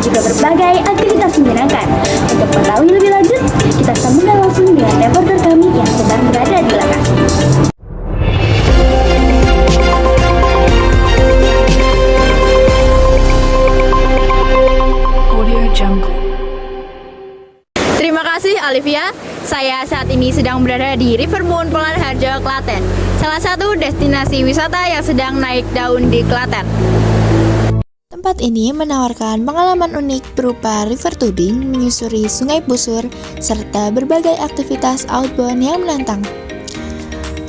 juga berbagai aktivitas menyenangkan. Untuk mengetahui lebih lanjut, kita sambungkan langsung dengan reporter kami yang sedang berada di lokasi. Terima kasih Olivia. Saya saat ini sedang berada di Rivermoon Polanharjo, Klaten. Salah satu destinasi wisata yang sedang naik daun di Klaten. Tempat ini menawarkan pengalaman unik berupa river tubing, menyusuri sungai busur, serta berbagai aktivitas outbound yang menantang.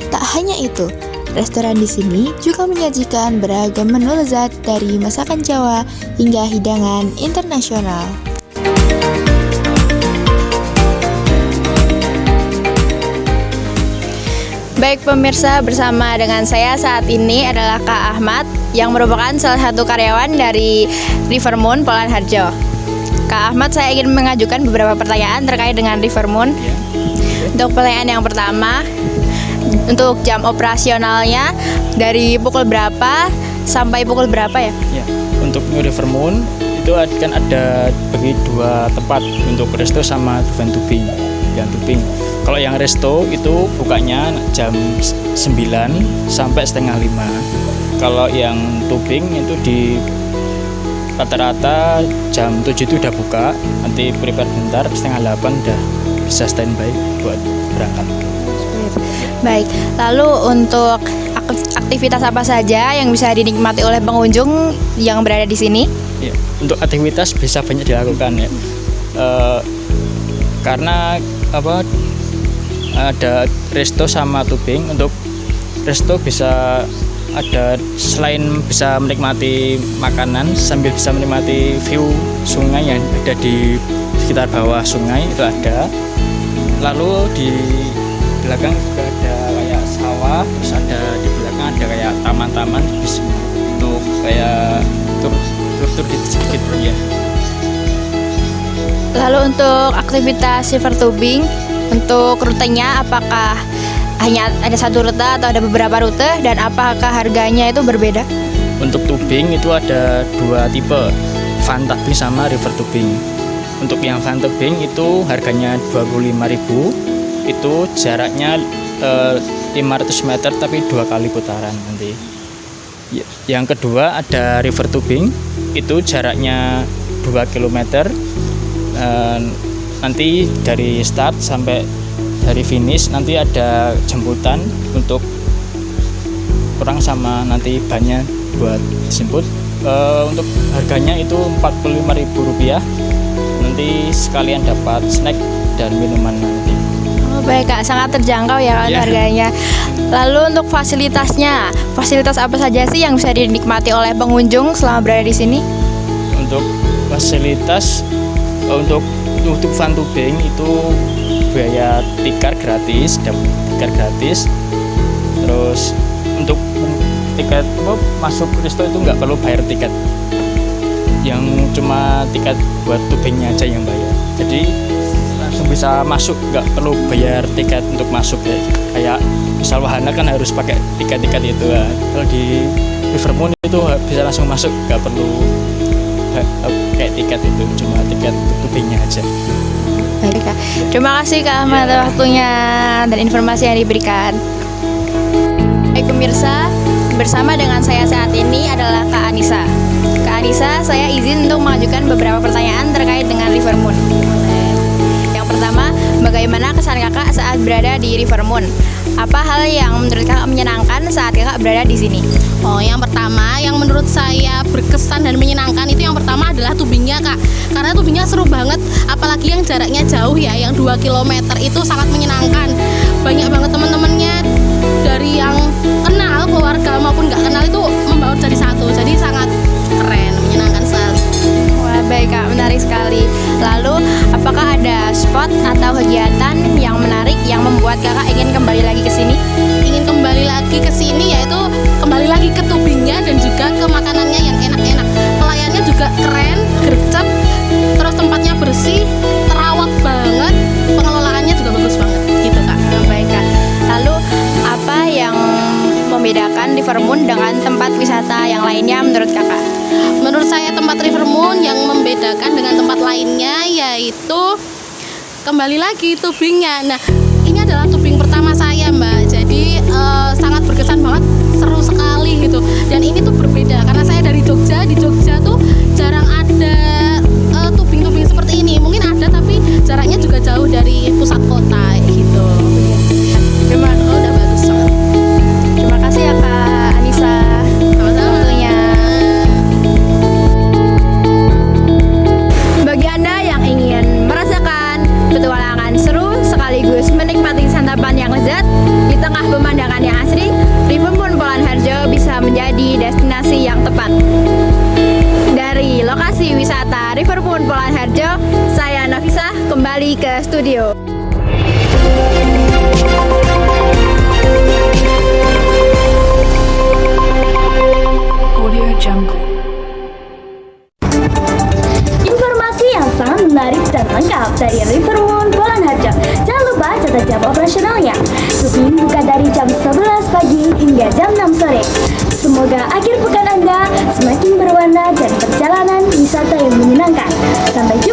Tak hanya itu, restoran di sini juga menyajikan beragam menu lezat dari masakan Jawa hingga hidangan internasional. Baik pemirsa, bersama dengan saya saat ini adalah Kak Ahmad yang merupakan salah satu karyawan dari Rivermoon Polanharjo. Kak Ahmad, saya ingin mengajukan beberapa pertanyaan terkait dengan Rivermoon. Untuk pertanyaan yang pertama, untuk jam operasionalnya dari pukul berapa sampai pukul berapa ya? Ya, untuk New Rivermoon itu akan ada bagi dua tempat, untuk resto sama event tubing. Kalau yang resto itu bukanya jam 9 sampai setengah 5. Kalau yang tubing itu di rata-rata jam 7 itu udah buka. Nanti prepare bentar, setengah 8 udah bisa standby buat berangkat. Baik, lalu untuk aktivitas apa saja yang bisa dinikmati oleh pengunjung yang berada di sini? Ya, untuk aktivitas bisa banyak dilakukan ya. Karena ada resto sama tubing. Untuk resto bisa ada, selain bisa menikmati makanan sambil bisa menikmati view sungai yang ada di sekitar bawah sungai itu ada. Lalu di belakang juga ada kayak sawah, terus ada di belakang ada kayak taman-taman untuk kayak tur sedikit ya. Lalu untuk aktivitas river tubing, untuk rutenya apakah hanya ada satu rute atau ada beberapa rute, dan apakah harganya itu berbeda? Untuk tubing itu ada dua tipe, van tubing sama river tubing. Untuk yang van tubing itu harganya 25.000, itu jaraknya 500 meter tapi 2 kali putaran nanti. Yang kedua ada river tubing, itu jaraknya 2 km. Nanti dari start sampai dari finish nanti ada jemputan untuk orang sama nanti bannya buat jemput. Untuk harganya itu Rp45.000. Nanti sekalian dapat snack dan minuman nanti. Oh, baik Kak, sangat terjangkau ya harganya. Lalu untuk fasilitasnya, fasilitas apa saja sih yang bisa dinikmati oleh pengunjung selama berada di sini? Untuk fasilitas, untuk van tubing itu biaya tikar gratis, dapat tikar gratis. Terus untuk tiket masuk resto itu nggak perlu bayar tiket, yang cuma tiket buat tubingnya aja yang bayar. Jadi langsung bisa masuk, nggak perlu bayar tiket untuk masuk kayak misal wahana kan harus pakai tiket itu. Kalau di Rivermoon itu bisa langsung masuk, nggak perlu kayak tiket itu, cuma tiket tubingnya aja. Baik Kak, terima kasih Kak Ahmad waktunya dan informasi yang diberikan. Baik pemirsa, bersama dengan saya saat ini adalah Kak Anissa. Kak Anissa, saya izin untuk mengajukan beberapa pertanyaan terkait dengan Rivermoon. Yang pertama, bagaimana kesan Kakak saat berada di Rivermoon? Apa hal yang menurut Kakak menyenangkan saat Kakak berada di sini? Yang pertama yang menurut saya berkesan dan menyenangkan itu yang pertama adalah tubingnya Kak. Karena tubingnya seru banget, apalagi yang jaraknya jauh ya, yang 2 km itu sangat menyenangkan. Banyak banget teman-temannya, dari yang kenal, keluarga maupun nggak kenal itu membaur jadi satu. Jadi sangat keren, menyenangkan sekali. Wah, baik Kak, menarik sekali. Lalu, apakah ada spot atau kegiatan yang menarik yang membuat Kakak ingin kembali lagi ke sini? Ingin kembali lagi ke sini yaitu kembali lagi ke tubingnya dan juga ke makanannya yang enak-enak. Pelayannya juga keren, gercep, terus tempatnya bersih, terawat banget, pengelolaannya juga bagus banget gitu Kak. Baik Kak. Lalu apa yang membedakan Rivermoon dengan tempat wisata yang lainnya menurut Kakak? Menurut saya tempat Rivermoon yang membedakan membedakan dengan tempat lainnya yaitu kembali lagi tubingnya. Nah, ini adalah tubing pertama saya, Mbak. Jadi sangat berkesan banget, seru sekali gitu. Dan ini tuh berbeda karena saya dari Jogja. Di Jogja tuh jarang ada tubing-tubing seperti ini. Mungkin ada tapi jaraknya juga jauh dari pusat kota gitu. Udah bagus banget. Terima kasih ya Kak Anissa. Sama-sama. Waktunya. Bagi Anda yang ingin merasakan petualangan seru sekaligus menikmati santapan yang lezat di tengah pemandangan yang asri, Rivermoon Polan Harjo bisa menjadi destinasi yang tepat. Dari lokasi wisata Rivermoon Polan Harjo, saya Nafisa kembali ke studio. Informasi yang sangat menarik dan lengkap dari Rivermoon Polan Harjo. Jangan lupa catat jam operasionalnya. Tubing buka dari jam 11 pagi hingga jam 6 sore. Semoga akhir pekan Anda semakin berwarna dan perjalanan wisata yang menyenangkan. Sampai jumpa.